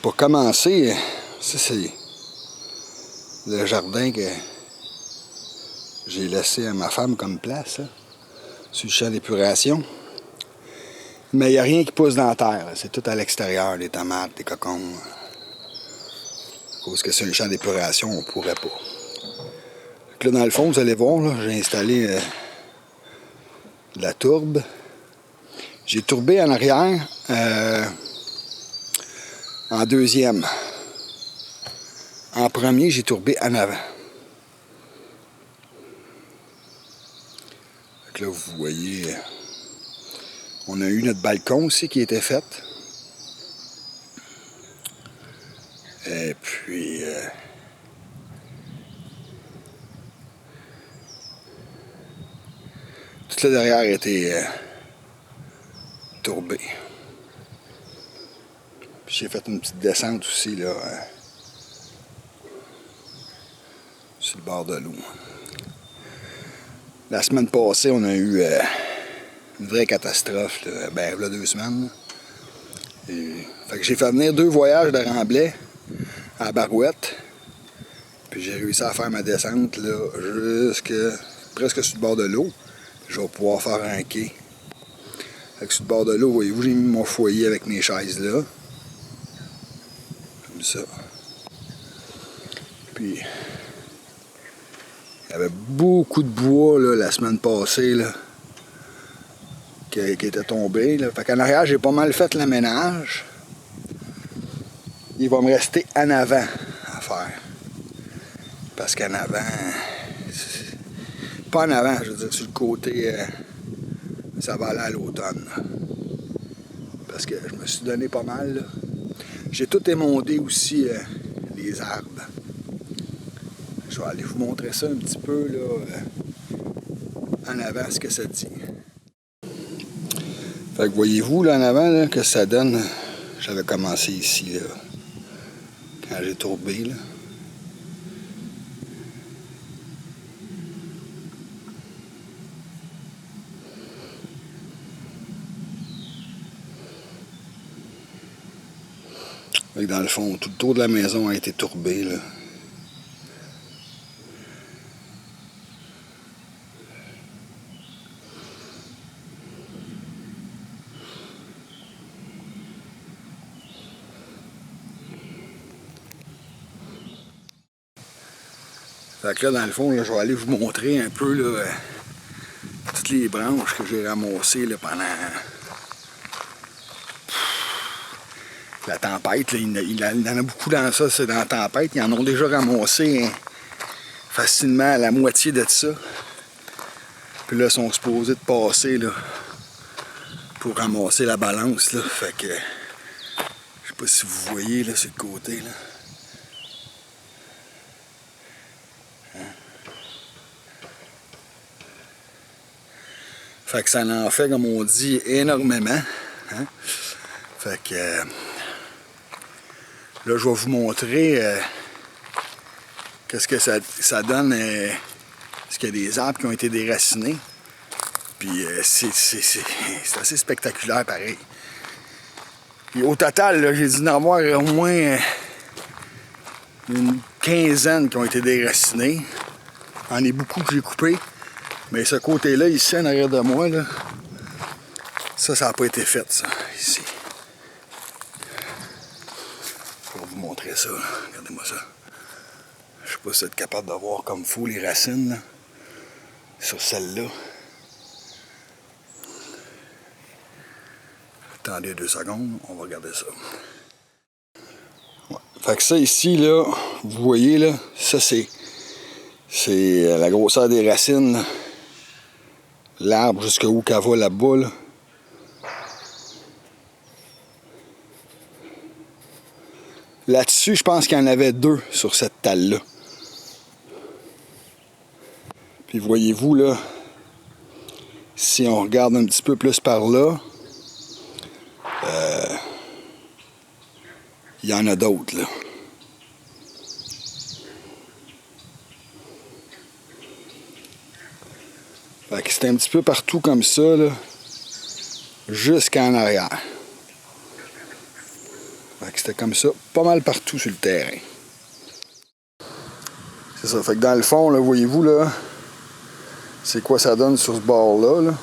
pour commencer, ça c'est le jardin que j'ai laissé à ma femme comme place, là, sur le champ d'épuration. Mais il n'y a rien qui pousse dans la terre. C'est tout à l'extérieur, les tomates, les cocombes. À cause que c'est un champ d'épuration, on ne pourrait pas. Donc là, dans le fond, vous allez voir, là, j'ai installé de la tourbe. J'ai tourbé en arrière en deuxième. En premier, j'ai tourbé en avant. Donc là, vous voyez, on a eu notre balcon aussi qui était fait. Et puis, tout là derrière était tourbé. Puis j'ai fait une petite descente aussi, là, sur le bord de l'eau. La semaine passée, on a eu une vraie catastrophe, là, ben, il y a 2 semaines. Fait que j'ai fait venir 2 voyages de remblai à Barouette. Puis j'ai réussi à faire ma descente là, presque sur le bord de l'eau. Je vais pouvoir faire un quai. Fait que sur le bord de l'eau, voyez-vous, j'ai mis mon foyer avec mes chaises là. Comme ça. Puis il y avait beaucoup de bois là, la semaine passée là, qui était tombé. Là. Fait qu'en arrière, j'ai pas mal fait le ménage. Il va me rester en avant à faire. Parce qu'en avant, pas en avant, je veux dire sur le côté, ça va aller à l'automne. Parce que je me suis donné pas mal. Là. J'ai tout émondé aussi les arbres. Je vais aller vous montrer ça un petit peu là, en avant, ce que ça dit. Fait que voyez-vous là en avant là, que ça donne. J'avais commencé ici là, quand j'ai tourbé là. Fait que dans le fond, tout le tour de la maison a été tourbé là. Fait que là, dans le fond, là, je vais aller vous montrer un peu là, toutes les branches que j'ai ramassées là, pendant la tempête. Là, il y en a beaucoup dans ça, c'est dans la tempête. Ils en ont déjà ramassé facilement la moitié de ça. Puis là, ils sont supposés de passer là, pour ramasser la balance. Là. Fait que je sais pas si vous voyez là, sur le côté. Là. Fait que ça en fait, comme on dit, énormément. Hein? Fait que là, je vais vous montrer qu'est-ce que ça donne. Parce qu'il y a des arbres qui ont été déracinés. Puis c'est assez spectaculaire pareil. Puis au total, j'ai dû en avoir au moins une quinzaine qui ont été déracinés. Il y en a beaucoup que j'ai coupé. Mais ce côté-là, ici, en arrière de moi, là, ça n'a pas été fait, ça, ici. Je vais vous montrer ça. Regardez-moi ça. Je sais pas si vous êtes capable de voir comme fou les racines, là, sur celle-là. Attendez 2 secondes, on va regarder ça. Ouais. Fait que ça, ici, là, vous voyez, là, ça, c'est la grosseur des racines, là. L'arbre jusqu'où qu'elle va là-bas. Là. Là-dessus, je pense qu'il y en avait 2 sur cette talle-là. Puis voyez-vous, là, si on regarde un petit peu plus par là, il y en a d'autres, là. Fait que c'est un petit peu partout comme ça, là, jusqu'en arrière. Fait Fait que c'était comme ça, pas mal partout sur le terrain. C'est ça, fait que dans le fond, là, voyez-vous, là, c'est quoi ça donne sur ce bord-là, là.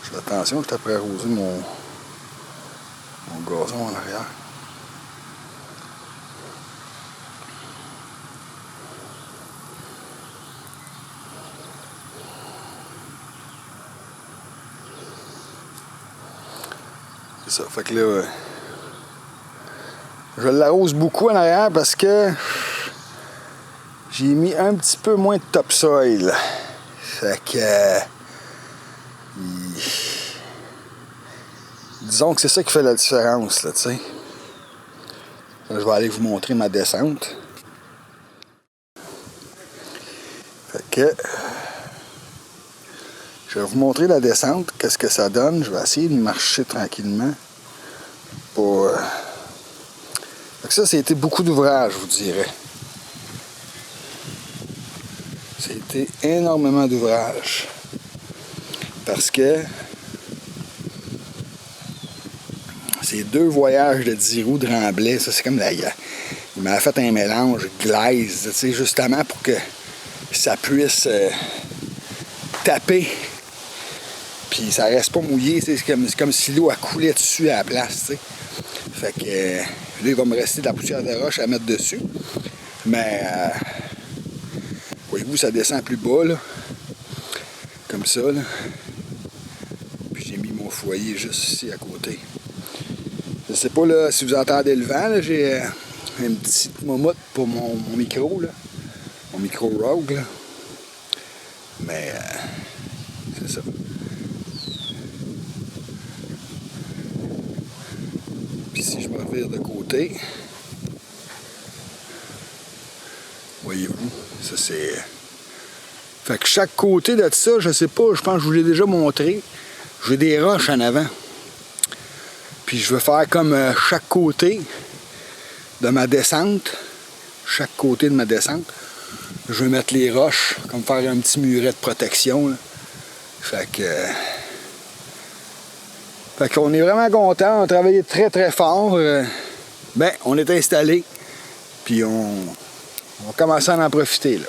Je fais attention, je suis après arroser mon gazon en arrière. C'est ça, fait que là, je l'arrose beaucoup en arrière parce que j'ai mis un petit peu moins de topsoil. Fait que disons que c'est ça qui fait la différence, là, tu sais. Je vais aller vous montrer ma descente. Fait que je vais vous montrer la descente, qu'est-ce que ça donne. Je vais essayer de marcher tranquillement. Fait que ça a été beaucoup d'ouvrage, je vous dirais. C'était énormément d'ouvrage. Parce que ces 2 voyages de 10 roues de Remblai, ça c'est comme la... Il m'a fait un mélange glaise, tu sais, justement pour que ça puisse taper. Puis ça reste pas mouillé, c'est comme si l'eau a coulé dessus à la place, tu sais. Fait que là, il va me rester de la poussière de roche à mettre dessus. Mais voyez-vous, ça descend plus bas, là. Comme ça, là. Puis j'ai mis mon foyer juste ici à côté. Je sais pas là, si vous entendez le vent, là, j'ai une petite momotte pour mon micro, là. Mon micro Rogue, là. Mais c'est ça. Puis si je me revire de côté, voyez-vous, ça c'est... Fait que chaque côté de ça, je sais pas, je pense que je vous l'ai déjà montré, j'ai des roches en avant. Puis je veux faire comme chaque côté de ma descente, je vais mettre les roches, comme faire un petit muret de protection, là. Fait qu'on est vraiment content, on a travaillé très très fort. On est installé, puis on commence à en profiter, là.